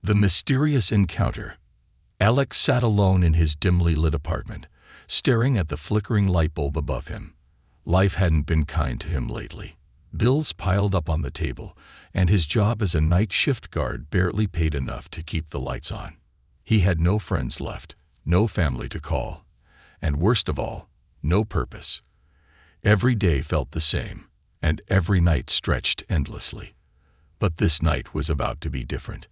The mysterious encounter. Alex sat alone in his dimly lit apartment, staring at the flickering light bulb above him. Life hadn't been kind to him lately. Bills piled up on the table, and his job as a night shift guard barely paid enough to keep the lights on. He had no friends left, no family to call, and worst of all, no purpose. Every day felt the same, and every night stretched endlessly. But this night was about to be different.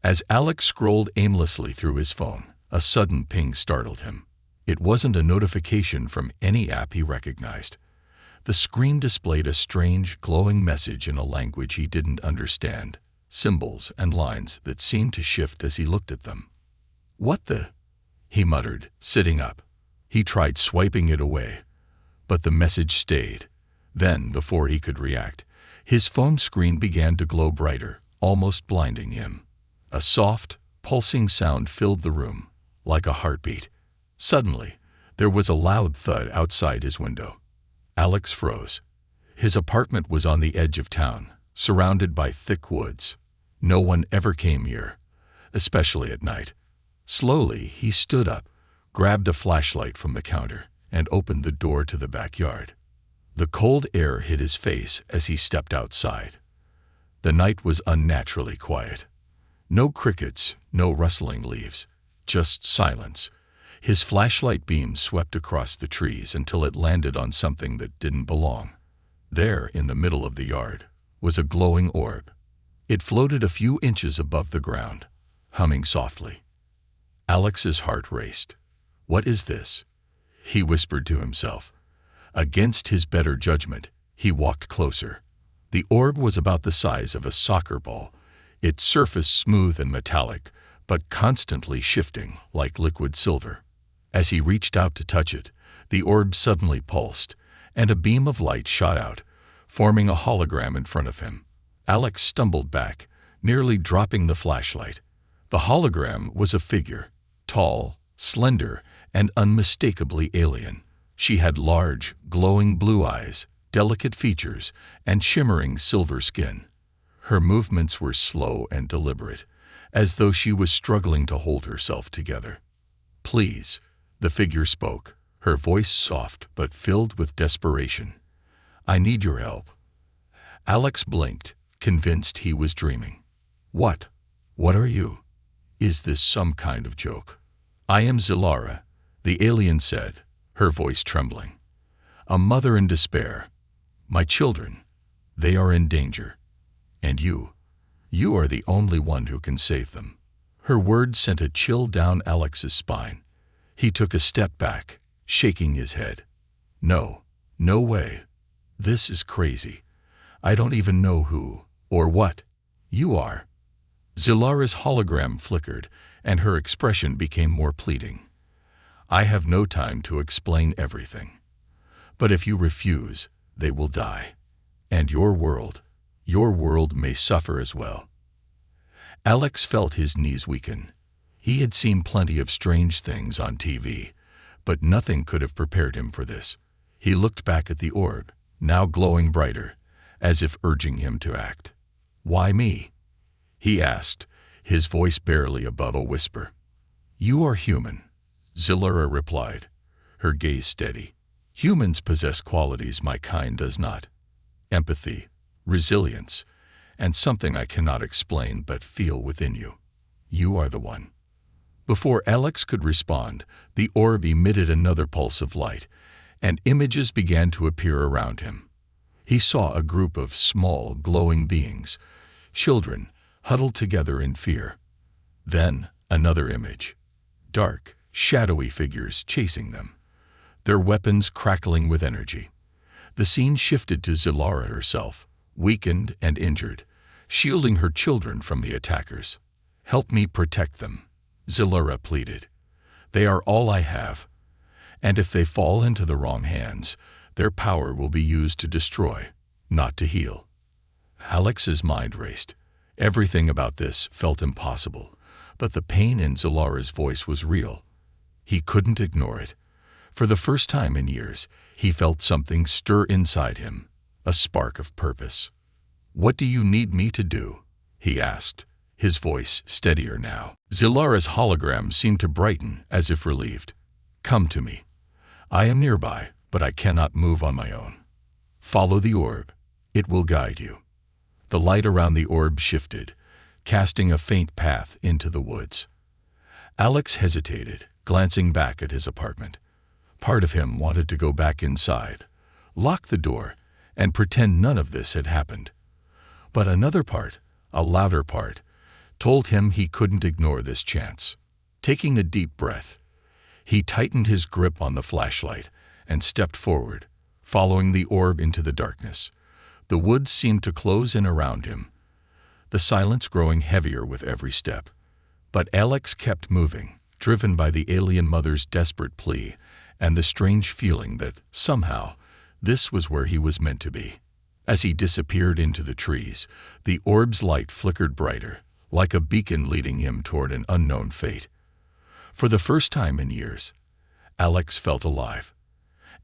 As Alex scrolled aimlessly through his phone, a sudden ping startled him. It wasn't a notification from any app he recognized. The screen displayed a strange, glowing message in a language he didn't understand, symbols and lines that seemed to shift as he looked at them. "What the?" he muttered, sitting up. He tried swiping it away, but the message stayed. Then, before he could react, his phone screen began to glow brighter, almost blinding him. A soft, pulsing sound filled the room, like a heartbeat. Suddenly, there was a loud thud outside his window. Alex froze. His apartment was on the edge of town, surrounded by thick woods. No one ever came here, especially at night. Slowly, he stood up, grabbed a flashlight from the counter, and opened the door to the backyard. The cold air hit his face as he stepped outside. The night was unnaturally quiet. No crickets, no rustling leaves, just silence. His flashlight beam swept across the trees until it landed on something that didn't belong. There, in the middle of the yard, was a glowing orb. It floated a few inches above the ground, humming softly. Alex's heart raced. "What is this?" he whispered to himself. Against his better judgment, he walked closer. The orb was about the size of a soccer ball, its surface smooth and metallic, but constantly shifting like liquid silver. As he reached out to touch it, the orb suddenly pulsed, and a beam of light shot out, forming a hologram in front of him. Alex stumbled back, nearly dropping the flashlight. The hologram was a figure, tall, slender, and unmistakably alien. She had large, glowing blue eyes, delicate features, and shimmering silver skin. Her movements were slow and deliberate, as though she was struggling to hold herself together. "Please," the figure spoke, her voice soft but filled with desperation. "I need your help." Alex blinked, convinced he was dreaming. "What? What are you? Is this some kind of joke?" "I am Zilara," the alien said, her voice trembling. "A mother in despair. My children, they are in danger. And you are the only one who can save them." Her words sent a chill down Alex's spine. He took a step back, shaking his head. "No, no way. This is crazy. I don't even know who, or what, you are." Zilara's hologram flickered, and her expression became more pleading. "I have no time to explain everything. But if you refuse, they will die. And your world may suffer as well." Alex felt his knees weaken. He had seen plenty of strange things on TV, but nothing could have prepared him for this. He looked back at the orb, now glowing brighter, as if urging him to act. "Why me?" he asked, his voice barely above a whisper. "You are human," Zilara replied, her gaze steady. "Humans possess qualities my kind does not. Empathy, resilience, and something I cannot explain but feel within you. You are the one." Before Alex could respond, the orb emitted another pulse of light, and images began to appear around him. He saw a group of small, glowing beings, children, huddled together in fear. Then another image. Dark, shadowy figures chasing them, their weapons crackling with energy. The scene shifted to Zilara herself, weakened and injured, shielding her children from the attackers. "Help me protect them," Zilara pleaded. "They are all I have, and if they fall into the wrong hands, their power will be used to destroy, not to heal." Alex's mind raced. Everything about this felt impossible, but the pain in Zilara's voice was real. He couldn't ignore it. For the first time in years, he felt something stir inside him, a spark of purpose. "What do you need me to do?" he asked, his voice steadier now. Zilara's hologram seemed to brighten as if relieved. "Come to me. I am nearby, but I cannot move on my own. Follow the orb. It will guide you." The light around the orb shifted, casting a faint path into the woods. Alex hesitated, glancing back at his apartment. Part of him wanted to go back inside, lock the door, and pretend none of this had happened. But another part, a louder part, told him he couldn't ignore this chance. Taking a deep breath, he tightened his grip on the flashlight and stepped forward, following the orb into the darkness. The woods seemed to close in around him, the silence growing heavier with every step. But Alex kept moving, driven by the alien mother's desperate plea and the strange feeling that, somehow, this was where he was meant to be. As he disappeared into the trees, the orb's light flickered brighter, like a beacon leading him toward an unknown fate. For the first time in years, Alex felt alive.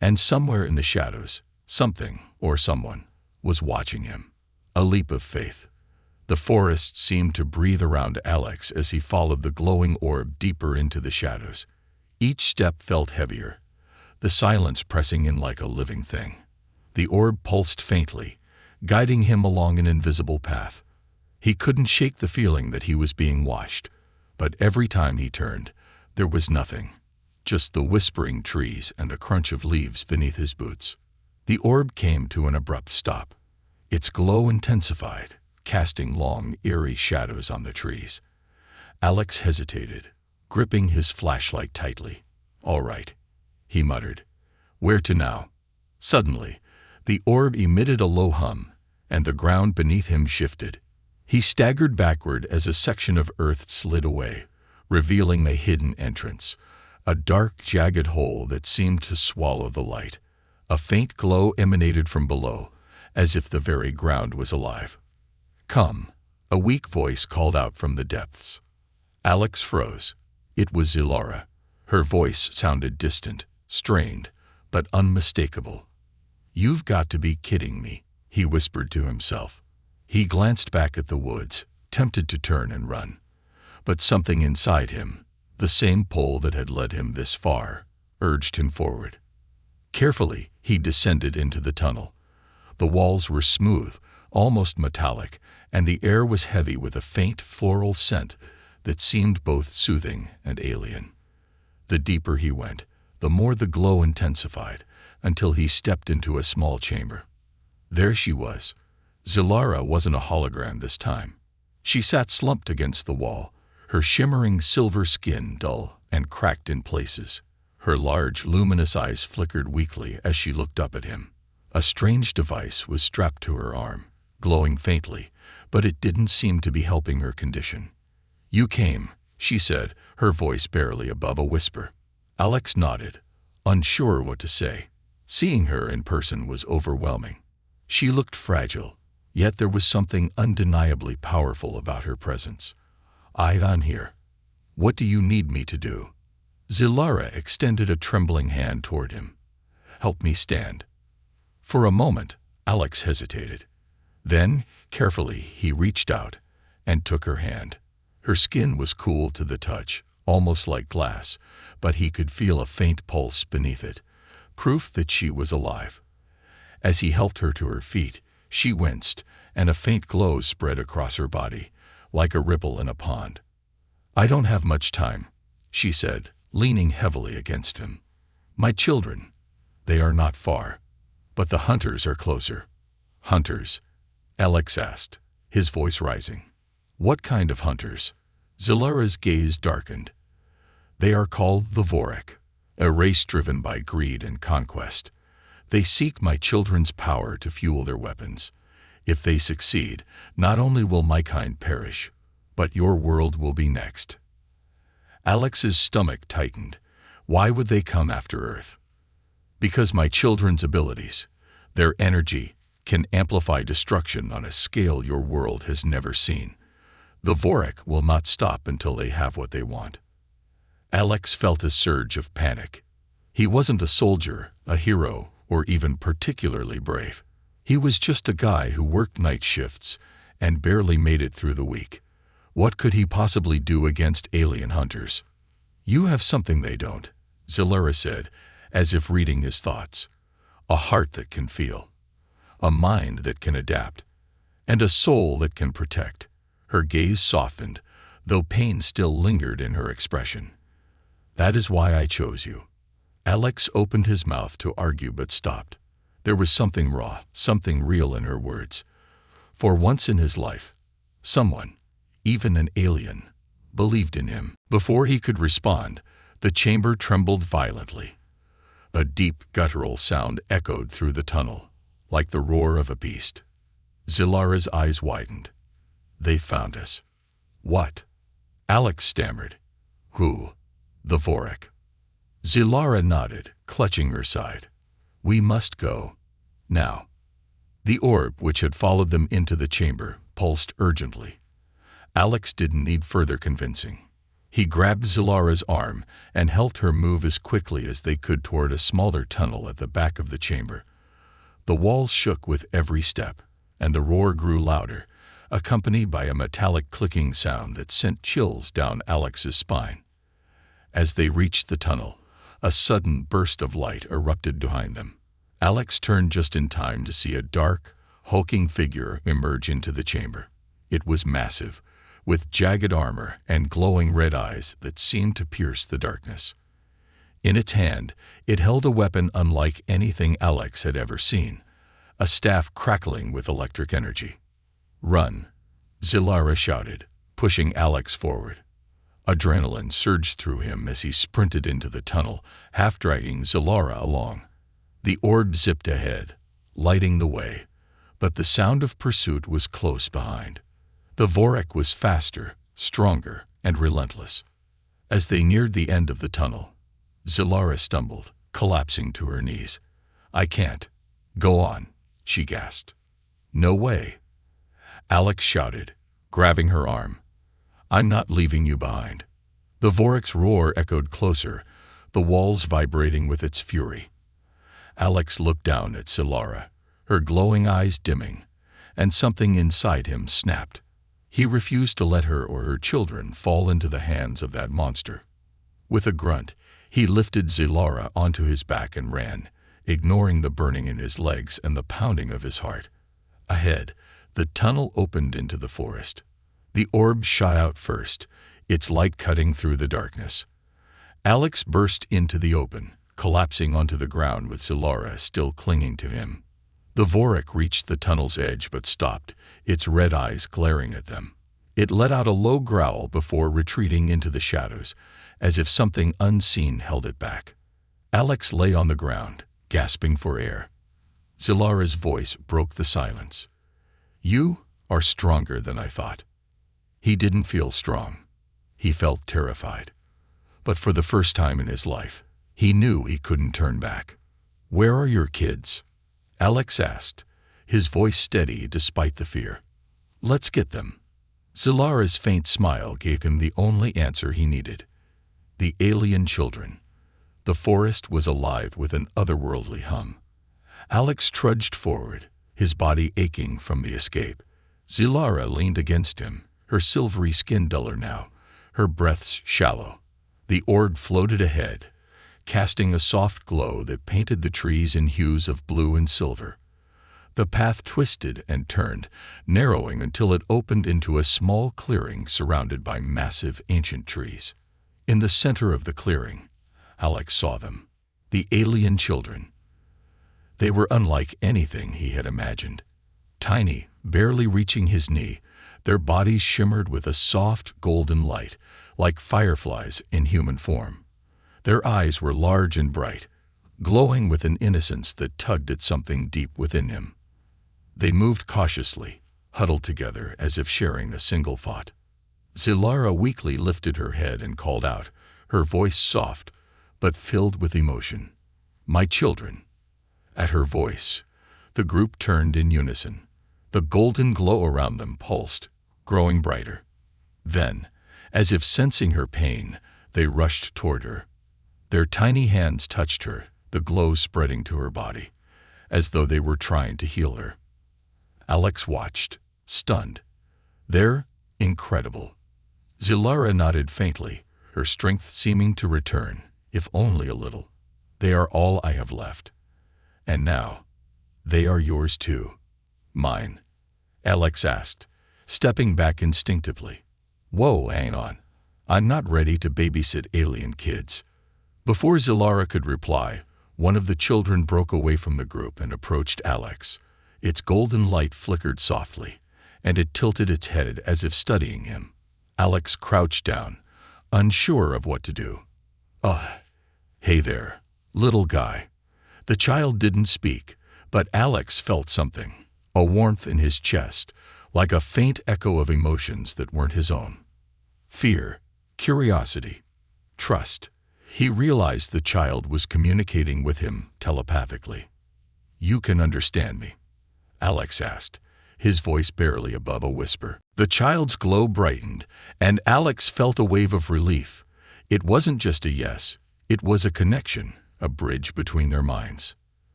And somewhere in the shadows, something or someone was watching him. A leap of faith. The forest seemed to breathe around Alex as he followed the glowing orb deeper into the shadows. Each step felt heavier, the silence pressing in like a living thing. The orb pulsed faintly, guiding him along an invisible path. He couldn't shake the feeling that he was being watched, but every time he turned, there was nothing, just the whispering trees and the crunch of leaves beneath his boots. The orb came to an abrupt stop. Its glow intensified, casting long, eerie shadows on the trees. Alex hesitated, gripping his flashlight tightly. "All right," he muttered. "Where to now?" Suddenly, the orb emitted a low hum, and the ground beneath him shifted. He staggered backward as a section of earth slid away, revealing a hidden entrance, a dark, jagged hole that seemed to swallow the light. A faint glow emanated from below, as if the very ground was alive. "Come," a weak voice called out from the depths. Alex froze. It was Zilara. Her voice sounded distant, strained, but unmistakable. "You've got to be kidding me," he whispered to himself. He glanced back at the woods, tempted to turn and run. But something inside him, the same pull that had led him this far, urged him forward. Carefully, he descended into the tunnel. The walls were smooth, almost metallic, and the air was heavy with a faint floral scent that seemed both soothing and alien. The deeper he went, the more the glow intensified, until he stepped into a small chamber. There she was. Zilara wasn't a hologram this time. She sat slumped against the wall, her shimmering silver skin dull and cracked in places. Her large, luminous eyes flickered weakly as she looked up at him. A strange device was strapped to her arm, glowing faintly, but it didn't seem to be helping her condition. "You came," she said, her voice barely above a whisper. Alex nodded, unsure what to say. Seeing her in person was overwhelming. She looked fragile, yet there was something undeniably powerful about her presence. "I'm here. What do you need me to do?" Zilara extended a trembling hand toward him. "Help me stand." For a moment, Alex hesitated. Then, carefully, he reached out and took her hand. Her skin was cool to the touch, almost like glass, but he could feel a faint pulse beneath it, proof that she was alive. As he helped her to her feet, she winced, and a faint glow spread across her body, like a ripple in a pond. "I don't have much time," she said, leaning heavily against him. "My children, they are not far, but the hunters are closer." "Hunters?" Alex asked, his voice rising. "What kind of hunters?" Zilara's gaze darkened. "They are called the Vorak, a race driven by greed and conquest. They seek my children's power to fuel their weapons. If they succeed, not only will my kind perish, but your world will be next." Alex's stomach tightened. Why would they come after Earth? "Because my children's abilities, their energy, can amplify destruction on a scale your world has never seen. The Vorak will not stop until they have what they want." Alex felt a surge of panic. He wasn't a soldier, a hero, or even particularly brave. He was just a guy who worked night shifts and barely made it through the week. What could he possibly do against alien hunters? You have something they don't, Zilara said, as if reading his thoughts. A heart that can feel, a mind that can adapt, and a soul that can protect. Her gaze softened, though pain still lingered in her expression. That is why I chose you. Alex opened his mouth to argue but stopped. There was something raw, something real in her words. For once in his life, someone, even an alien, believed in him. Before he could respond, the chamber trembled violently. A deep, guttural sound echoed through the tunnel, like the roar of a beast. Zilara's eyes widened. They found us. What? Alex stammered. Who? The Vorak. Zilara nodded, clutching her side. We must go. Now. The orb, which had followed them into the chamber, pulsed urgently. Alex didn't need further convincing. He grabbed Zilara's arm and helped her move as quickly as they could toward a smaller tunnel at the back of the chamber. The walls shook with every step, and the roar grew louder, accompanied by a metallic clicking sound that sent chills down Alex's spine. As they reached the tunnel, a sudden burst of light erupted behind them. Alex turned just in time to see a dark, hulking figure emerge into the chamber. It was massive, with jagged armor and glowing red eyes that seemed to pierce the darkness. In its hand, it held a weapon unlike anything Alex had ever seen, a staff crackling with electric energy. Run, Zilara shouted, pushing Alex forward. Adrenaline surged through him as he sprinted into the tunnel, half dragging Zilara along. The orb zipped ahead, lighting the way, but the sound of pursuit was close behind. The Vorak was faster, stronger, and relentless. As they neared the end of the tunnel, Zilara stumbled, collapsing to her knees. I can't. Go on, she gasped. No way. Alex shouted, grabbing her arm. I'm not leaving you behind. The Vorak's roar echoed closer, the walls vibrating with its fury. Alex looked down at Zilara, her glowing eyes dimming, and something inside him snapped. He refused to let her or her children fall into the hands of that monster. With a grunt, he lifted Zilara onto his back and ran, ignoring the burning in his legs and the pounding of his heart. Ahead, the tunnel opened into the forest. The orb shot out first, its light cutting through the darkness. Alex burst into the open, collapsing onto the ground with Zilara still clinging to him. The Vorak reached the tunnel's edge but stopped, its red eyes glaring at them. It let out a low growl before retreating into the shadows, as if something unseen held it back. Alex lay on the ground, gasping for air. Zilara's voice broke the silence. You are stronger than I thought. He didn't feel strong. He felt terrified. But for the first time in his life, he knew he couldn't turn back. Where are your kids? Alex asked, his voice steady despite the fear. Let's get them. Zilara's faint smile gave him the only answer he needed. The alien children. The forest was alive with an otherworldly hum. Alex trudged forward, his body aching from the escape. Zilara leaned against him, her silvery skin duller now, her breaths shallow. The orb floated ahead, casting a soft glow that painted the trees in hues of blue and silver. The path twisted and turned, narrowing until it opened into a small clearing surrounded by massive ancient trees. In the center of the clearing, Alex saw them, the alien children. They were unlike anything he had imagined. Tiny, barely reaching his knee, their bodies shimmered with a soft golden light, like fireflies in human form. Their eyes were large and bright, glowing with an innocence that tugged at something deep within him. They moved cautiously, huddled together as if sharing a single thought. Zilara weakly lifted her head and called out, her voice soft, but filled with emotion. My children. At her voice, the group turned in unison. The golden glow around them pulsed, growing brighter. Then, as if sensing her pain, they rushed toward her. Their tiny hands touched her, the glow spreading to her body, as though they were trying to heal her. Alex watched, stunned. They're incredible. Zilara nodded faintly, her strength seeming to return, if only a little. They are all I have left. And now, they are yours too. Mine, Alex asked, stepping back instinctively. Whoa, hang on. I'm not ready to babysit alien kids. Before Zilara could reply, one of the children broke away from the group and approached Alex. Its golden light flickered softly, and it tilted its head as if studying him. Alex crouched down, unsure of what to do. Hey there, little guy. The child didn't speak, but Alex felt something, a warmth in his chest, like a faint echo of emotions that weren't his own. Fear, curiosity, trust. He realized the child was communicating with him telepathically. You can understand me? Alex asked, his voice barely above a whisper. The child's glow brightened, and Alex felt a wave of relief. It wasn't just a yes, it was a connection, a bridge between their minds.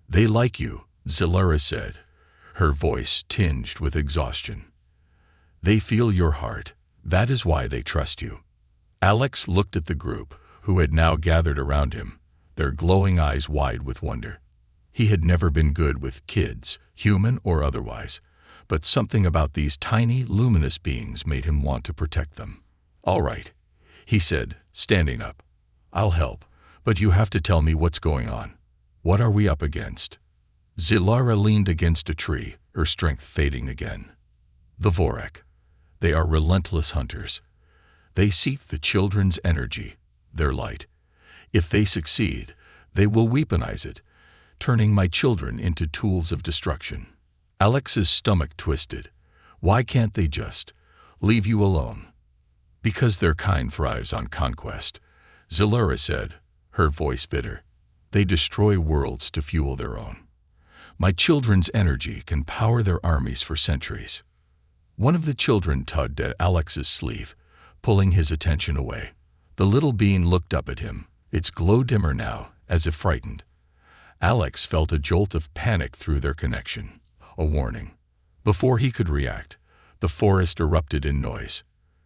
They like you, Zilara said, her voice tinged with exhaustion. They feel your heart. That is why they trust you. Alex looked at the group, who had now gathered around him, their glowing eyes wide with wonder. He had never been good with kids, human or otherwise, but something about these tiny, luminous beings made him want to protect them. All right, he said, standing up. I'll help, but you have to tell me what's going on. What are we up against? Zilara leaned against a tree, her strength fading again. The Vorak. They are relentless hunters. They seek the children's energy, their light. If they succeed, they will weaponize it, turning my children into tools of destruction. Alex's stomach twisted. Why can't they just leave you alone? Because their kind thrives on conquest, Zilara said, her voice bitter. They destroy worlds to fuel their own. My children's energy can power their armies for centuries. One of the children tugged at Alex's sleeve, pulling his attention away. The little being looked up at him, its glow dimmer now, as if frightened. Alex felt a jolt of panic through their connection, a warning. Before he could react, the forest erupted in noise.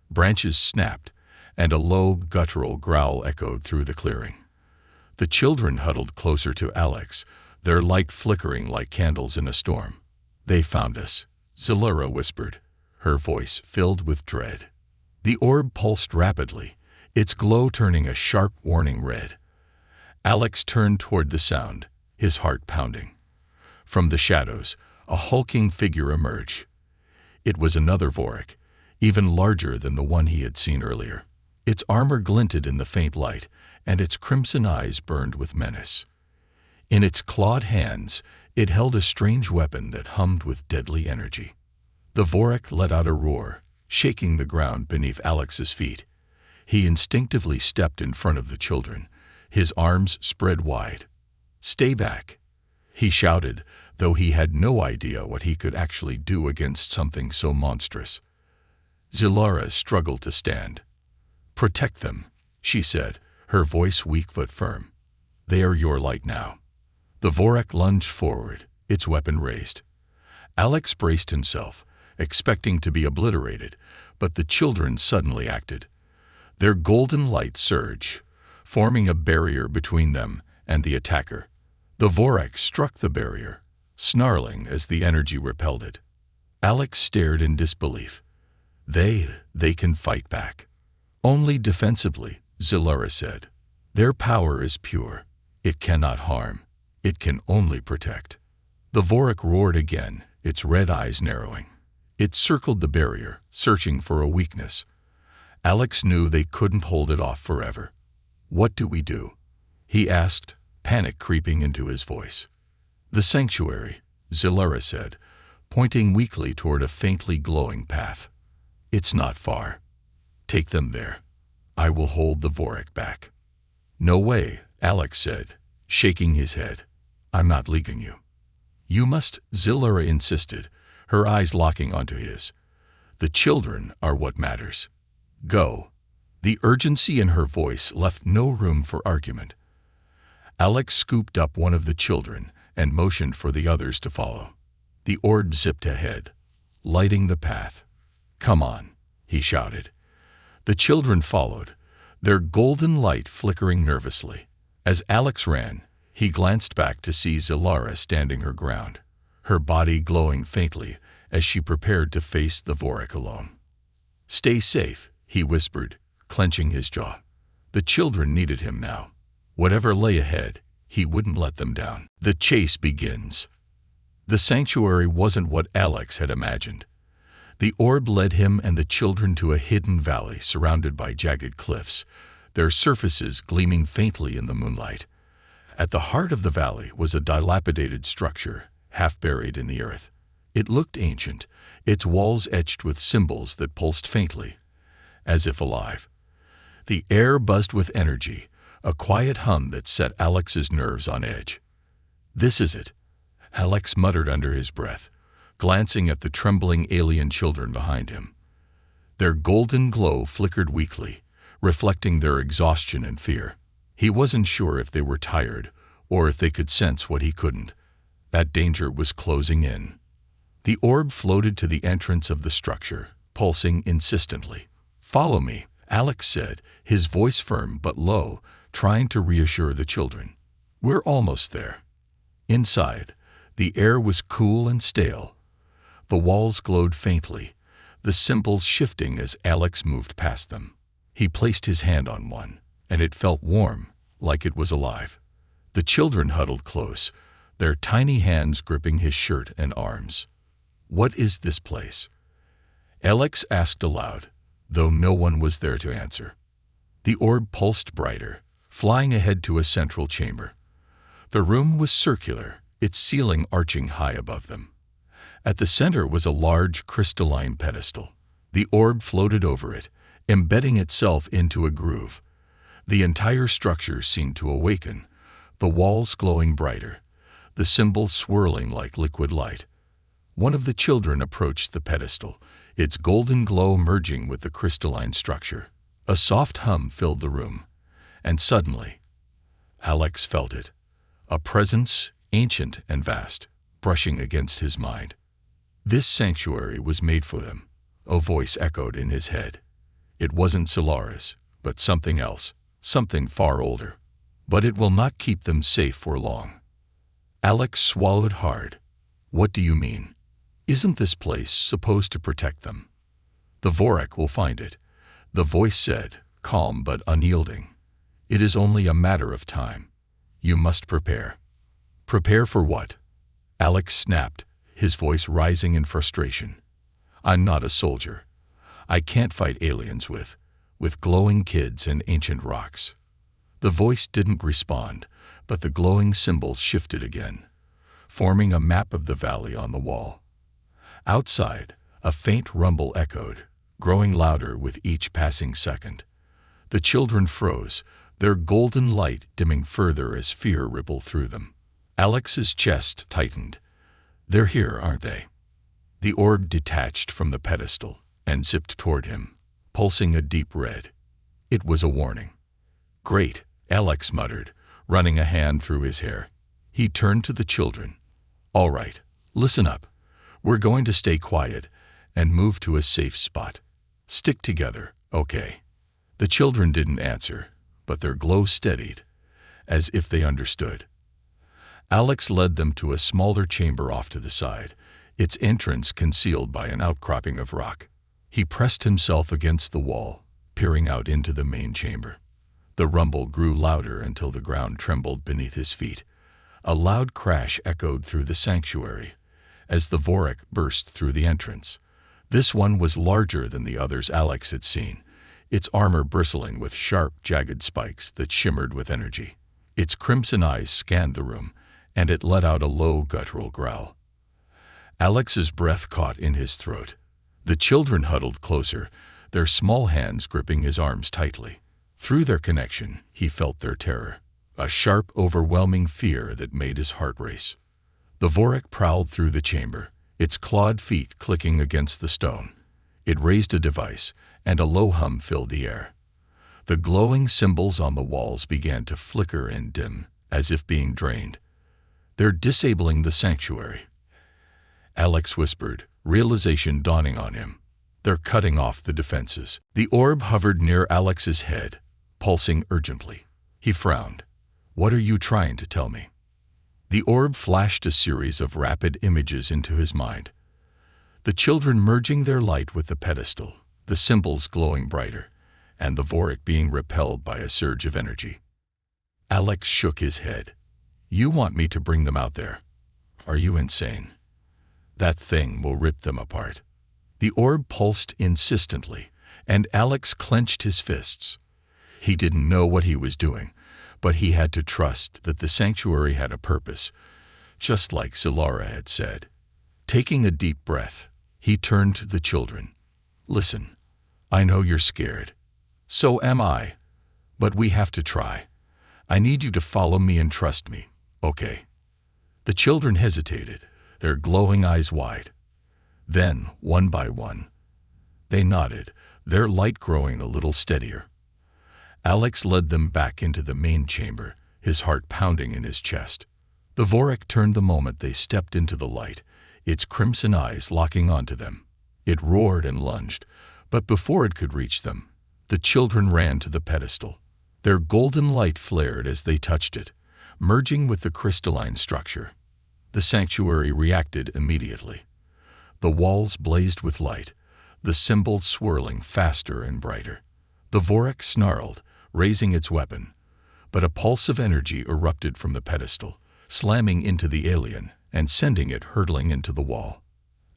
Branches snapped, and a low, guttural growl echoed through the clearing. The children huddled closer to Alex, their light flickering like candles in a storm. They found us, Zilara whispered, her voice filled with dread. The orb pulsed rapidly, its glow turning a sharp warning red. Alex turned toward the sound, his heart pounding. From the shadows, a hulking figure emerged. It was another Vorak, even larger than the one he had seen earlier. Its armor glinted in the faint light, and its crimson eyes burned with menace. In its clawed hands, it held a strange weapon that hummed with deadly energy. The Vorak let out a roar, shaking the ground beneath Alex's feet. He instinctively stepped in front of the children, his arms spread wide. Stay back, he shouted, though he had no idea what he could actually do against something so monstrous. Zilara struggled to stand. Protect them, she said, her voice weak but firm. They are your light now. The Vorak lunged forward, its weapon raised. Alex braced himself, expecting to be obliterated, but the children suddenly acted. Their golden light surged, forming a barrier between them and the attacker. The Vorak struck the barrier, snarling as the energy repelled it. Alex stared in disbelief. They can fight back. Only defensively, Zilara said. Their power is pure. It cannot harm. It can only protect. The Vorak roared again, its red eyes narrowing. It circled the barrier, searching for a weakness. Alex knew they couldn't hold it off forever. What do we do? He asked, panic creeping into his voice. The sanctuary, Zilara said, pointing weakly toward a faintly glowing path. It's not far. Take them there. I will hold the Vorak back. No way, Alex said, shaking his head. I'm not leaving you. You must, Zilara insisted, her eyes locking onto his. The children are what matters. Go. The urgency in her voice left no room for argument. Alex scooped up one of the children and motioned for the others to follow. The orb zipped ahead, lighting the path. Come on, he shouted. The children followed, their golden light flickering nervously. As Alex ran, he glanced back to see Zilara standing her ground, her body glowing faintly as she prepared to face the Vorik alone. "Stay safe," he whispered, clenching his jaw. The children needed him now. Whatever lay ahead, he wouldn't let them down. The chase begins. The sanctuary wasn't what Alex had imagined. The orb led him and the children to a hidden valley surrounded by jagged cliffs, their surfaces gleaming faintly in the moonlight. At the heart of the valley was a dilapidated structure, half buried in the earth. It looked ancient, its walls etched with symbols that pulsed faintly, as if alive. The air buzzed with energy, a quiet hum that set Alex's nerves on edge. "This is it," Alex muttered under his breath, glancing at the trembling alien children behind him. Their golden glow flickered weakly, reflecting their exhaustion and fear. He wasn't sure if they were tired or if they could sense what he couldn't. That danger was closing in. The orb floated to the entrance of the structure, pulsing insistently. "Follow me," Alex said, his voice firm but low, trying to reassure the children. "We're almost there." Inside, the air was cool and stale. The walls glowed faintly, the symbols shifting as Alex moved past them. He placed his hand on one, and it felt warm, like it was alive. The children huddled close, their tiny hands gripping his shirt and arms. "What is this place?" Alex asked aloud, though no one was there to answer. The orb pulsed brighter, flying ahead to a central chamber. The room was circular, its ceiling arching high above them. At the center was a large crystalline pedestal. The orb floated over it, embedding itself into a groove. The entire structure seemed to awaken, the walls glowing brighter, the symbols swirling like liquid light. One of the children approached the pedestal, its golden glow merging with the crystalline structure. A soft hum filled the room, and suddenly, Alex felt it, a presence ancient and vast, brushing against his mind. This sanctuary was made for them, a voice echoed in his head. It wasn't Solara's, but something else, something far older. But it will not keep them safe for long. Alex swallowed hard. "What do you mean? Isn't this place supposed to protect them?" "The Vorik will find it," the voice said, calm but unyielding. "It is only a matter of time. You must prepare." "Prepare for what?" Alex snapped, his voice rising in frustration. "I'm not a soldier. I can't fight aliens with glowing kids and ancient rocks." The voice didn't respond, but the glowing symbols shifted again, forming a map of the valley on the wall. Outside, a faint rumble echoed, growing louder with each passing second. The children froze, their golden light dimming further as fear rippled through them. Alex's chest tightened. "They're here, aren't they?" The orb detached from the pedestal and zipped toward him, pulsing a deep red. It was a warning. "Great," Alex muttered, running a hand through his hair. He turned to the children. "All right, listen up. We're going to stay quiet and move to a safe spot. Stick together, okay?" The children didn't answer, but their glow steadied, as if they understood. Alex led them to a smaller chamber off to the side, its entrance concealed by an outcropping of rock. He pressed himself against the wall, peering out into the main chamber. The rumble grew louder until the ground trembled beneath his feet. A loud crash echoed through the sanctuary as the Vorik burst through the entrance. This one was larger than the others Alex had seen, its armor bristling with sharp, jagged spikes that shimmered with energy. Its crimson eyes scanned the room, and it let out a low, guttural growl. Alex's breath caught in his throat. The children huddled closer, their small hands gripping his arms tightly. Through their connection, he felt their terror, a sharp, overwhelming fear that made his heart race. The Vorik prowled through the chamber, its clawed feet clicking against the stone. It raised a device, and a low hum filled the air. The glowing symbols on the walls began to flicker and dim, as if being drained. "They're disabling the sanctuary," Alex whispered, realization dawning on him. They're cutting off the defenses. The orb hovered near Alex's head, pulsing urgently. He frowned. What are you trying to tell me? The orb flashed a series of rapid images into his mind. The children merging their light with the pedestal, the symbols glowing brighter, and the Vorik being repelled by a surge of energy. Alex shook his head. You want me to bring them out there? Are you insane? That thing will rip them apart. The orb pulsed insistently, and Alex clenched his fists. He didn't know what he was doing, but he had to trust that the sanctuary had a purpose, just like Zilara had said. Taking a deep breath, he turned to the children. Listen, I know you're scared. So am I. But we have to try. I need you to follow me and trust me, okay? The children hesitated, their glowing eyes wide. Then, one by one, they nodded, their light growing a little steadier. Alex led them back into the main chamber, his heart pounding in his chest. The Vorik turned the moment they stepped into the light, its crimson eyes locking onto them. It roared and lunged, but before it could reach them, the children ran to the pedestal. Their golden light flared as they touched it, merging with the crystalline structure. The sanctuary reacted immediately. The walls blazed with light, the symbols swirling faster and brighter. The Vorik snarled, raising its weapon, but a pulse of energy erupted from the pedestal, slamming into the alien and sending it hurtling into the wall.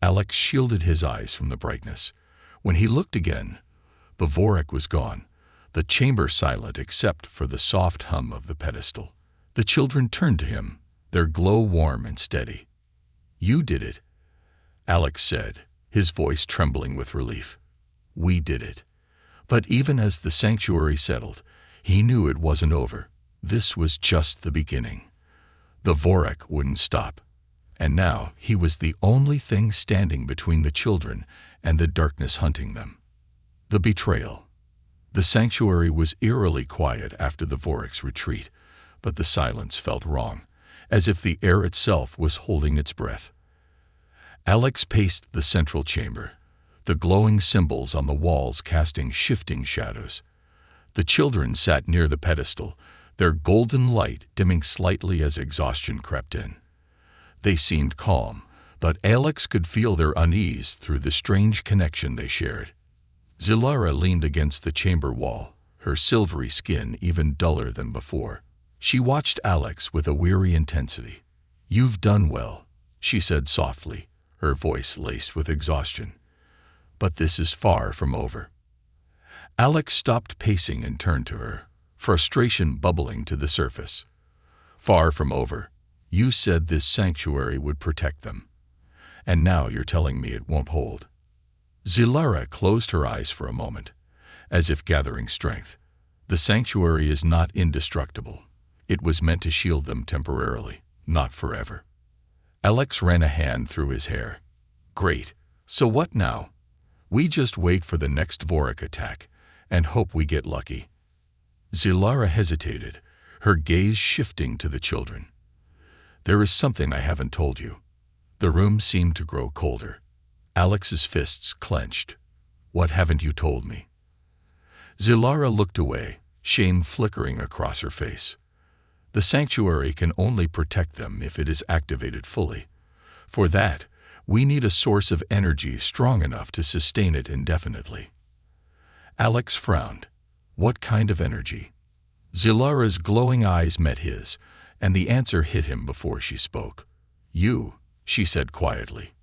Alex shielded his eyes from the brightness. When he looked again, the Vorik was gone, the chamber silent except for the soft hum of the pedestal. The children turned to him, their glow warm and steady. You did it, Alex said, his voice trembling with relief. We did it. But even as the sanctuary settled, he knew it wasn't over. This was just the beginning. The Vorik wouldn't stop. And now he was the only thing standing between the children and the darkness hunting them. The betrayal. The sanctuary was eerily quiet after the Vorik's retreat, but the silence felt wrong, as if the air itself was holding its breath. Alex paced the central chamber, the glowing symbols on the walls casting shifting shadows. The children sat near the pedestal, their golden light dimming slightly as exhaustion crept in. They seemed calm, but Alex could feel their unease through the strange connection they shared. Zilara leaned against the chamber wall, her silvery skin even duller than before. She watched Alex with a weary intensity. You've done well, she said softly, her voice laced with exhaustion. But this is far from over. Alex stopped pacing and turned to her, frustration bubbling to the surface. Far from over. You said this sanctuary would protect them. And now you're telling me it won't hold. Zilara closed her eyes for a moment, as if gathering strength. The sanctuary is not indestructible. It was meant to shield them temporarily, not forever. Alex ran a hand through his hair. Great. So what now? We just wait for the next Vorik attack and hope we get lucky. Zilara hesitated, her gaze shifting to the children. There is something I haven't told you. The room seemed to grow colder. Alex's fists clenched. What haven't you told me? Zilara looked away, shame flickering across her face. The sanctuary can only protect them if it is activated fully. For that, we need a source of energy strong enough to sustain it indefinitely. Alex frowned. What kind of energy? Zilara's glowing eyes met his, and the answer hit him before she spoke. You, she said quietly.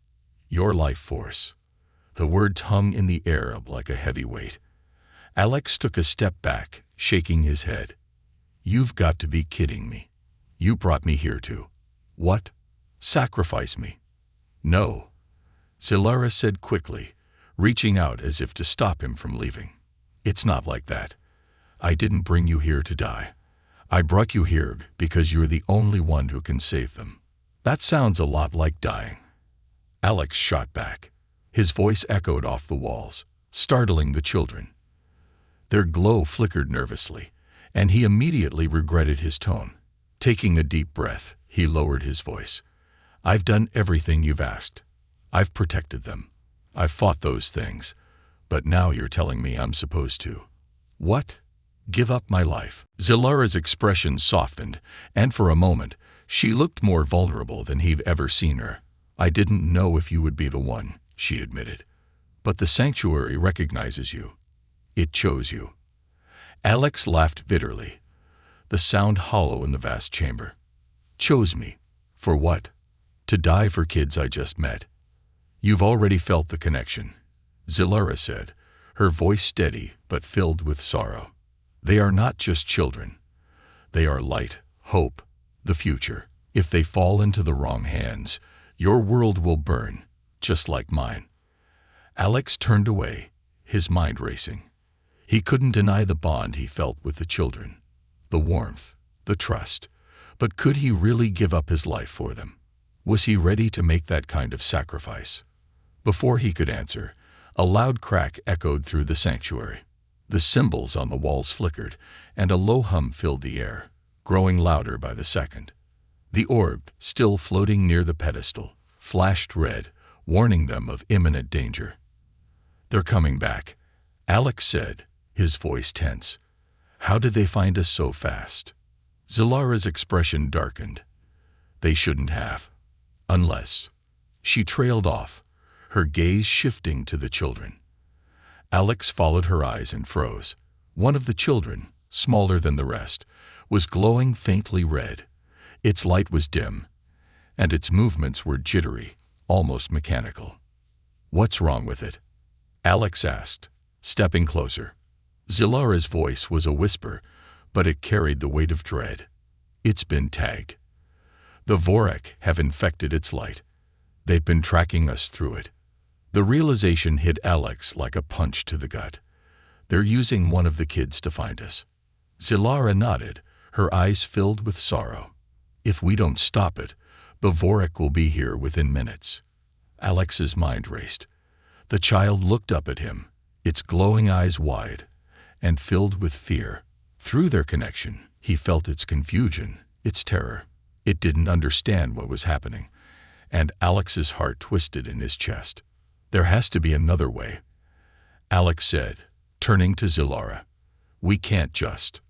Your life force. The words hung in the air like a heavy weight. Alex took a step back, shaking his head. You've got to be kidding me. You brought me here to... What? Sacrifice me? No. Zilara said quickly, reaching out as if to stop him from leaving. It's not like that. I didn't bring you here to die. I brought you here because you're the only one who can save them. That sounds a lot like dying. Alex shot back. His voice echoed off the walls, startling the children. Their glow flickered nervously, and he immediately regretted his tone. Taking a deep breath, he lowered his voice. I've done everything you've asked. I've protected them. I've fought those things. But now you're telling me I'm supposed to. What? Give up my life? Zilara's expression softened, and for a moment, she looked more vulnerable than he'd ever seen her. I didn't know if you would be the one, she admitted. But the sanctuary recognizes you. It chose you. Alex laughed bitterly, the sound hollow in the vast chamber. Chose me? For what? To die for kids I just met. You've already felt the connection, Zilara said, her voice steady but filled with sorrow. They are not just children. They are light, hope, the future. If they fall into the wrong hands, your world will burn, just like mine. Alex turned away, his mind racing. He couldn't deny the bond he felt with the children, the warmth, the trust. But could he really give up his life for them? Was he ready to make that kind of sacrifice? Before he could answer, a loud crack echoed through the sanctuary. The symbols on the walls flickered, and a low hum filled the air, growing louder by the second. The orb, still floating near the pedestal, flashed red, warning them of imminent danger. They're coming back, Alex said, his voice tense. How did they find us so fast? Zilara's expression darkened. They shouldn't have. Unless. She trailed off, her gaze shifting to the children. Alex followed her eyes and froze. One of the children, smaller than the rest, was glowing faintly red. Its light was dim, and its movements were jittery, almost mechanical. What's wrong with it? Alex asked, stepping closer. Zilara's voice was a whisper, but it carried the weight of dread. It's been tagged. The Vorak have infected its light. They've been tracking us through it. The realization hit Alex like a punch to the gut. They're using one of the kids to find us. Zilara nodded, her eyes filled with sorrow. If we don't stop it, the Vorak will be here within minutes. Alex's mind raced. The child looked up at him, its glowing eyes wide and filled with fear. Through their connection, he felt its confusion, its terror. It didn't understand what was happening, and Alex's heart twisted in his chest. There has to be another way, Alex said, turning to Zilara. We can't just.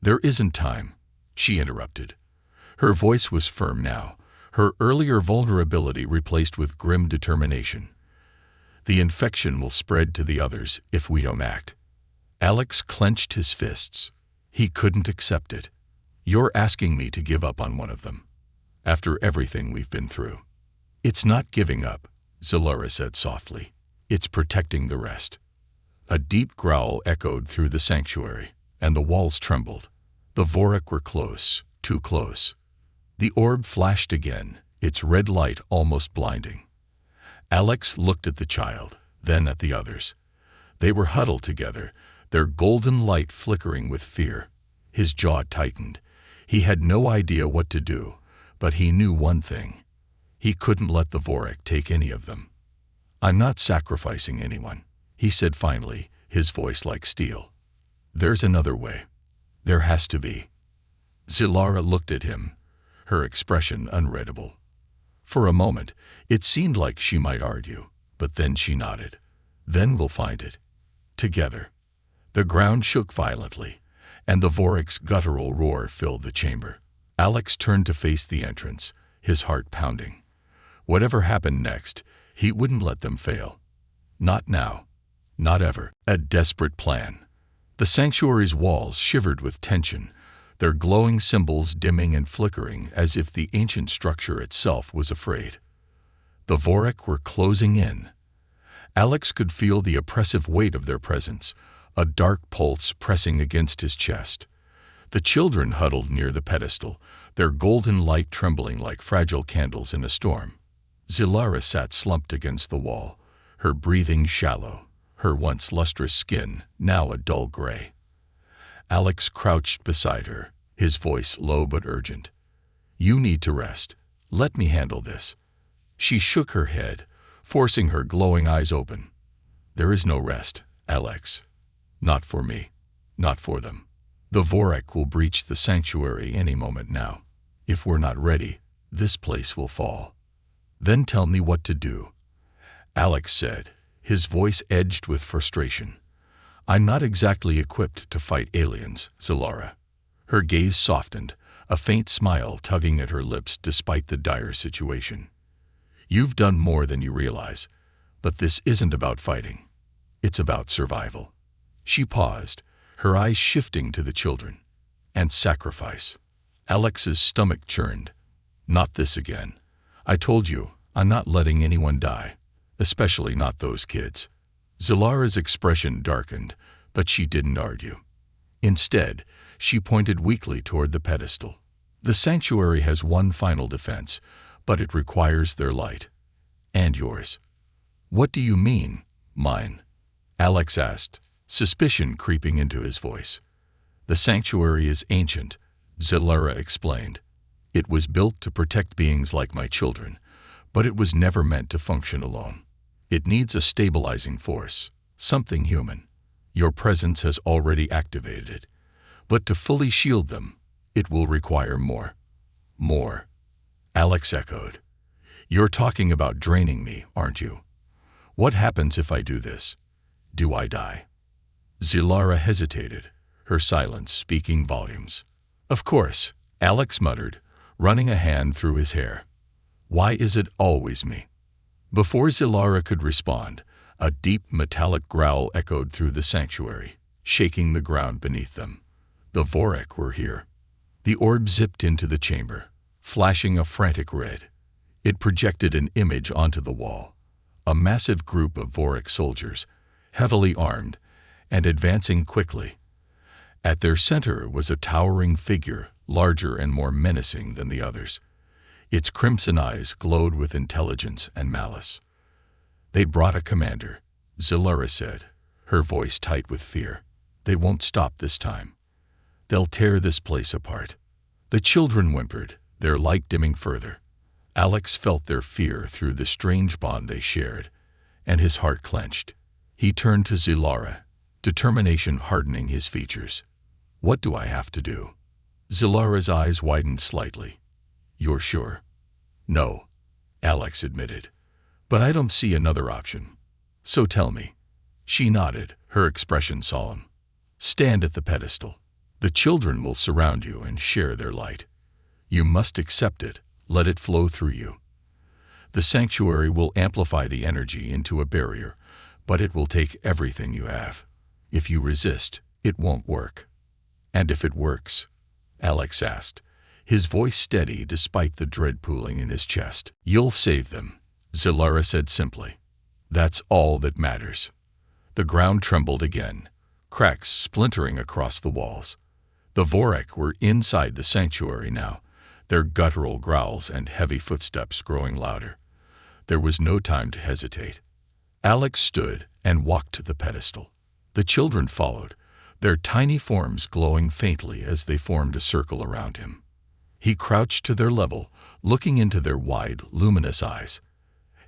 There isn't time, she interrupted. Her voice was firm now, her earlier vulnerability replaced with grim determination. The infection will spread to the others if we don't act. Alex clenched his fists. He couldn't accept it. You're asking me to give up on one of them, after everything we've been through. It's not giving up, Zilara said softly. It's protecting the rest. A deep growl echoed through the sanctuary, and the walls trembled. The Vorak were close, too close. The orb flashed again, its red light almost blinding. Alex looked at the child, then at the others. They were huddled together, their golden light flickering with fear. His jaw tightened. He had no idea what to do, but he knew one thing. He couldn't let the Vorak take any of them. I'm not sacrificing anyone, he said finally, his voice like steel. There's another way. There has to be. Zilara looked at him, her expression unreadable. For a moment, it seemed like she might argue, but then she nodded. Then we'll find it. Together. The ground shook violently, and the Vorak's guttural roar filled the chamber. Alex turned to face the entrance, his heart pounding. Whatever happened next, he wouldn't let them fail. Not now. Not ever. A desperate plan. The sanctuary's walls shivered with tension, their glowing symbols dimming and flickering as if the ancient structure itself was afraid. The Vorak were closing in. Alex could feel the oppressive weight of their presence, a dark pulse pressing against his chest. The children huddled near the pedestal, their golden light trembling like fragile candles in a storm. Zilara sat slumped against the wall, her breathing shallow, her once lustrous skin now a dull gray. Alex crouched beside her, his voice low but urgent. You need to rest. Let me handle this. She shook her head, forcing her glowing eyes open. There is no rest, Alex. Not for me. Not for them. The Vorak will breach the sanctuary any moment now. If we're not ready, this place will fall. Then tell me what to do, Alex said, his voice edged with frustration. "I'm not exactly equipped to fight aliens, Zilara." Her gaze softened, a faint smile tugging at her lips despite the dire situation. "You've done more than you realize, but this isn't about fighting. It's about survival." She paused, her eyes shifting to the children. "And sacrifice." Alex's stomach churned. "Not this again. I told you, I'm not letting anyone die, especially not those kids." Zilara's expression darkened, but she didn't argue. Instead, she pointed weakly toward the pedestal. "The sanctuary has one final defense, but it requires their light. And yours." "What do you mean, mine?" Alex asked, suspicion creeping into his voice. "The sanctuary is ancient," Zilara explained. "It was built to protect beings like my children, but it was never meant to function alone. It needs a stabilizing force, something human. Your presence has already activated it. But to fully shield them, it will require more." "More?" Alex echoed. "You're talking about draining me, aren't you? What happens if I do this? Do I die?" Zilara hesitated, her silence speaking volumes. "Of course," Alex muttered, running a hand through his hair. "Why is it always me?" Before Zilara could respond, a deep metallic growl echoed through the sanctuary, shaking the ground beneath them. The Vorek were here. The orb zipped into the chamber, flashing a frantic red. It projected an image onto the wall. A massive group of Vorek soldiers, heavily armed, and advancing quickly. At their center was a towering figure, larger and more menacing than the others. Its crimson eyes glowed with intelligence and malice. "They brought a commander," Zilara said, her voice tight with fear. "They won't stop this time. They'll tear this place apart." The children whimpered, their light dimming further. Alex felt their fear through the strange bond they shared, and his heart clenched. He turned to Zilara, determination hardening his features. "What do I have to do?" Zilara's eyes widened slightly. "You're sure?" "No," Alex admitted. "But I don't see another option. So tell me." She nodded, her expression solemn. "Stand at the pedestal. The children will surround you and share their light. You must accept it, let it flow through you. The sanctuary will amplify the energy into a barrier, but it will take everything you have. If you resist, it won't work." "And if it works?" Alex asked, his voice steady despite the dread pooling in his chest. "You'll save them," Zilara said simply. "That's all that matters." The ground trembled again, cracks splintering across the walls. The Vorek were inside the sanctuary now, their guttural growls and heavy footsteps growing louder. There was no time to hesitate. Alex stood and walked to the pedestal. The children followed, their tiny forms glowing faintly as they formed a circle around him. He crouched to their level, looking into their wide, luminous eyes.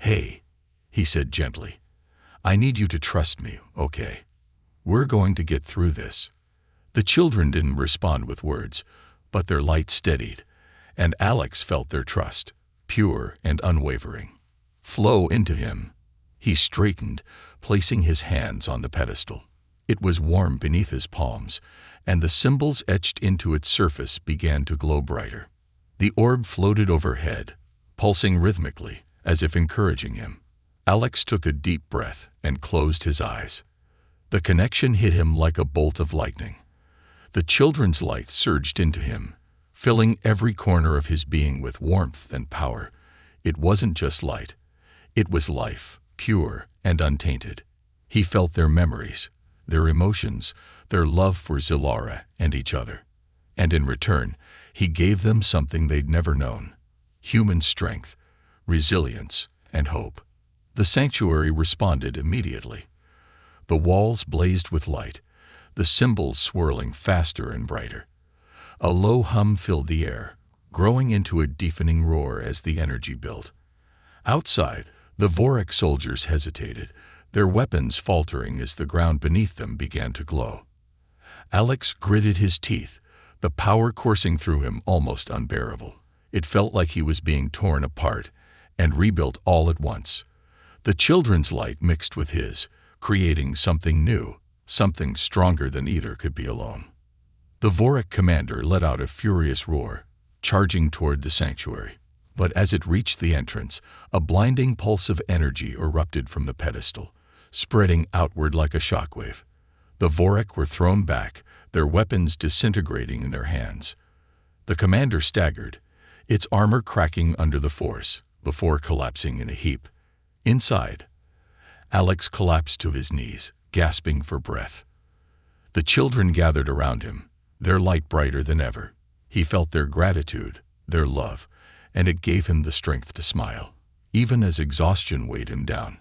"Hey," he said gently, "I need you to trust me, okay? We're going to get through this." The children didn't respond with words, but their light steadied, and Alex felt their trust, pure and unwavering, flow into him. He straightened, placing his hands on the pedestal. It was warm beneath his palms, and the symbols etched into its surface began to glow brighter. The orb floated overhead, pulsing rhythmically, as if encouraging him. Alex took a deep breath and closed his eyes. The connection hit him like a bolt of lightning. The children's light surged into him, filling every corner of his being with warmth and power. It wasn't just light. It was life, pure and untainted. He felt their memories, their emotions, their love for Zilara and each other. And in return, he gave them something they'd never known: human strength, resilience, and hope. The sanctuary responded immediately. The walls blazed with light, the symbols swirling faster and brighter. A low hum filled the air, growing into a deafening roar as the energy built. Outside, the Vorek soldiers hesitated, their weapons faltering as the ground beneath them began to glow. Alex gritted his teeth, the power coursing through him almost unbearable. It felt like he was being torn apart and rebuilt all at once. The children's light mixed with his, creating something new, something stronger than either could be alone. The Vorik commander let out a furious roar, charging toward the sanctuary. But as it reached the entrance, a blinding pulse of energy erupted from the pedestal, spreading outward like a shockwave. The Vorik were thrown back, their weapons disintegrating in their hands. The commander staggered, its armor cracking under the force, before collapsing in a heap. Inside, Alex collapsed to his knees, gasping for breath. The children gathered around him, their light brighter than ever. He felt their gratitude, their love, and it gave him the strength to smile, even as exhaustion weighed him down.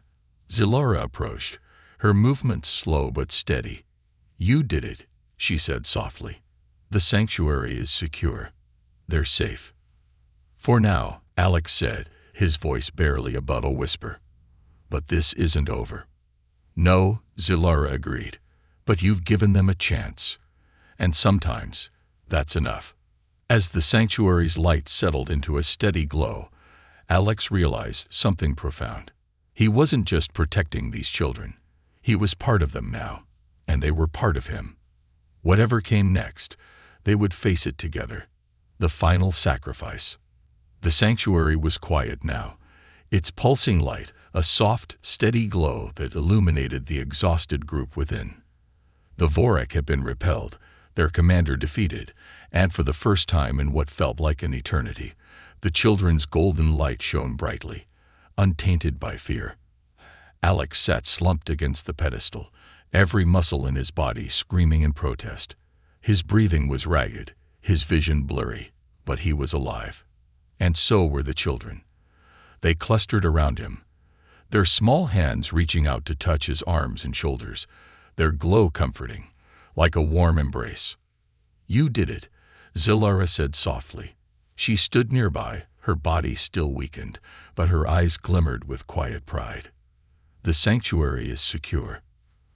Zilara approached, her movements slow but steady. "You did it," she said softly. "The sanctuary is secure. They're safe." "For now," Alex said, his voice barely above a whisper. "But this isn't over." "No," Zilara agreed, "but you've given them a chance. And sometimes, that's enough." As the sanctuary's light settled into a steady glow, Alex realized something profound. He wasn't just protecting these children. He was part of them now, and they were part of him. Whatever came next, they would face it together. The final sacrifice. The sanctuary was quiet now, its pulsing light a soft, steady glow that illuminated the exhausted group within. The Vorik had been repelled, their commander defeated, and for the first time in what felt like an eternity, the children's golden light shone brightly, untainted by fear. Alex sat slumped against the pedestal, every muscle in his body screaming in protest. His breathing was ragged, his vision blurry, but he was alive. And so were the children. They clustered around him, their small hands reaching out to touch his arms and shoulders, their glow comforting, like a warm embrace. "You did it," Zilara said softly. She stood nearby, her body still weakened, but her eyes glimmered with quiet pride. "The sanctuary is secure.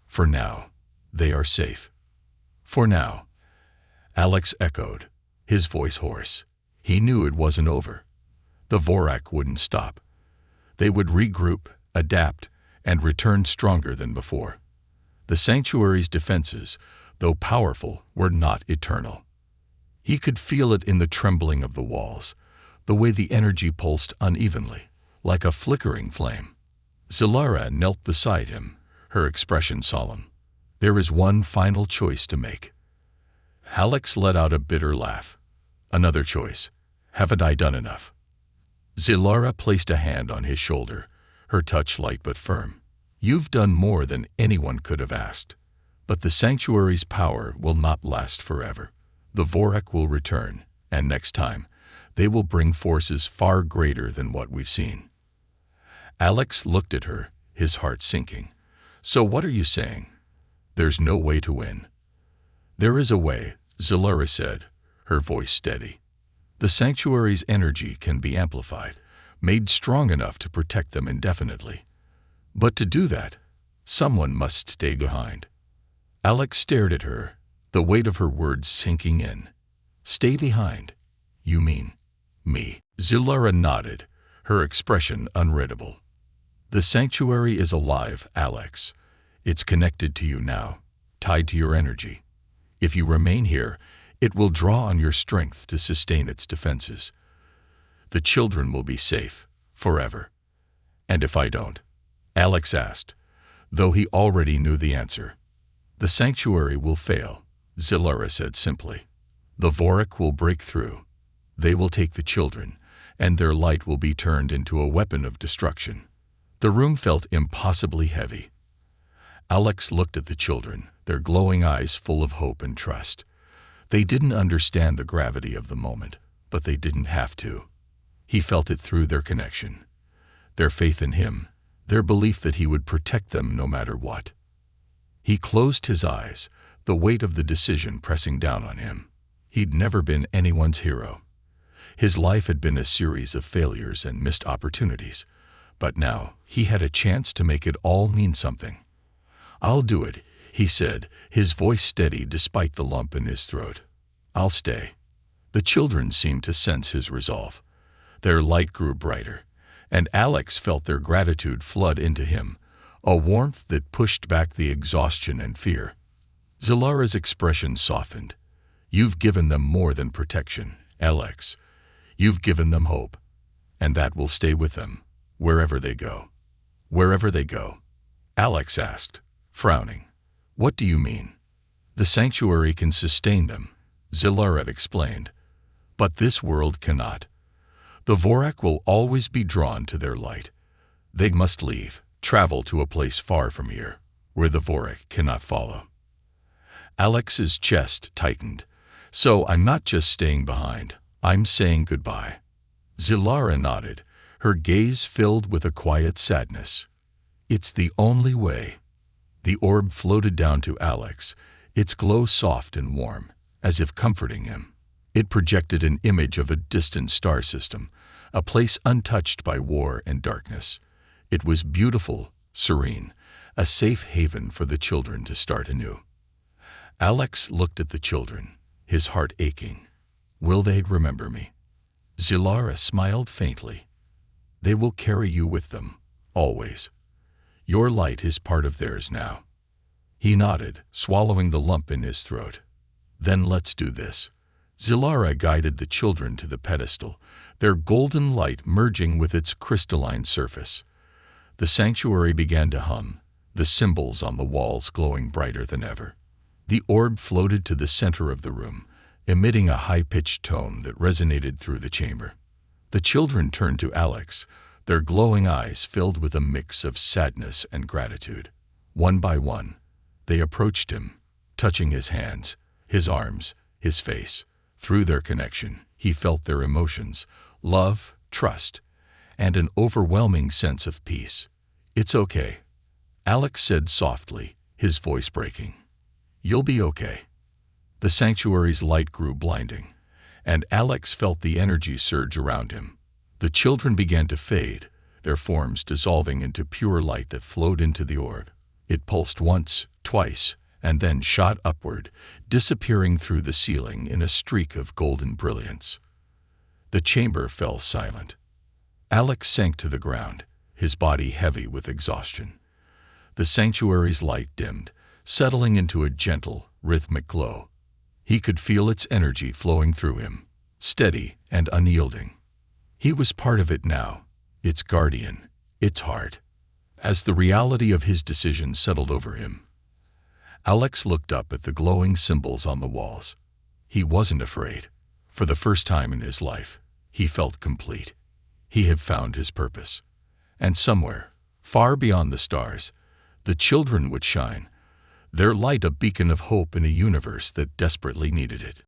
For now, they are safe." "For now," Alex echoed, his voice hoarse. He knew it wasn't over. The Vorik wouldn't stop. They would regroup, adapt, and return stronger than before. The sanctuary's defenses, though powerful, were not eternal. He could feel it in the trembling of the walls, the way the energy pulsed unevenly, like a flickering flame. Zilara knelt beside him, her expression solemn. "There is one final choice to make." Alex let out a bitter laugh. "Another choice. Haven't I done enough?" Zilara placed a hand on his shoulder, her touch light but firm. "You've done more than anyone could have asked. But the sanctuary's power will not last forever. The Vorik will return, and next time, they will bring forces far greater than what we've seen." Alex looked at her, his heart sinking. "So what are you saying? There's no way to win?" "There is a way," Zilara said, her voice steady. "The sanctuary's energy can be amplified, made strong enough to protect them indefinitely. But to do that, someone must stay behind." Alex stared at her, the weight of her words sinking in. "Stay behind? You mean me?" Zilara nodded, her expression unreadable. "The sanctuary is alive, Alex. It's connected to you now, tied to your energy. If you remain here, it will draw on your strength to sustain its defenses. The children will be safe, forever." "And if I don't?" Alex asked, though he already knew the answer. "The sanctuary will fail," Zilara said simply. "The Vorik will break through. They will take the children, and their light will be turned into a weapon of destruction." The room felt impossibly heavy. Alex looked at the children, their glowing eyes full of hope and trust. They didn't understand the gravity of the moment, but they didn't have to. He felt it through their connection, their faith in him, their belief that he would protect them no matter what. He closed his eyes, the weight of the decision pressing down on him. He'd never been anyone's hero. His life had been a series of failures and missed opportunities, but now he had a chance to make it all mean something. "I'll do it," he said, his voice steady despite the lump in his throat. "I'll stay." The children seemed to sense his resolve. Their light grew brighter, and Alex felt their gratitude flood into him, a warmth that pushed back the exhaustion and fear. Zilara's expression softened. "You've given them more than protection, Alex. You've given them hope, and that will stay with them, wherever they go." "Wherever they go?" Alex asked, frowning. "What do you mean?" "The sanctuary can sustain them," Zilara explained, "but this world cannot. The Vorak will always be drawn to their light. They must leave, travel to a place far from here, where the Vorak cannot follow." Alex's chest tightened. "So I'm not just staying behind, I'm saying goodbye." Zilara nodded, her gaze filled with a quiet sadness. "It's the only way." The orb floated down to Alex, its glow soft and warm, as if comforting him. It projected an image of a distant star system, a place untouched by war and darkness. It was beautiful, serene, a safe haven for the children to start anew. Alex looked at the children, his heart aching. "Will they remember me?" Zilara smiled faintly. "They will carry you with them, always. Your light is part of theirs now." He nodded, swallowing the lump in his throat. "Then let's do this." Zilara guided the children to the pedestal, their golden light merging with its crystalline surface. The sanctuary began to hum, the symbols on the walls glowing brighter than ever. The orb floated to the center of the room, emitting a high-pitched tone that resonated through the chamber. The children turned to Alex, their glowing eyes filled with a mix of sadness and gratitude. One by one, they approached him, touching his hands, his arms, his face. Through their connection, he felt their emotions, love, trust, and an overwhelming sense of peace. "It's okay," Alex said softly, his voice breaking. "You'll be okay." The sanctuary's light grew blinding, and Alex felt the energy surge around him. The children began to fade, their forms dissolving into pure light that flowed into the orb. It pulsed once, twice, and then shot upward, disappearing through the ceiling in a streak of golden brilliance. The chamber fell silent. Alex sank to the ground, his body heavy with exhaustion. The sanctuary's light dimmed, settling into a gentle, rhythmic glow. He could feel its energy flowing through him, steady and unyielding. He was part of it now, its guardian, its heart. As the reality of his decision settled over him, Alex looked up at the glowing symbols on the walls. He wasn't afraid. For the first time in his life, he felt complete. He had found his purpose. And somewhere, far beyond the stars, the children would shine, their light a beacon of hope in a universe that desperately needed it.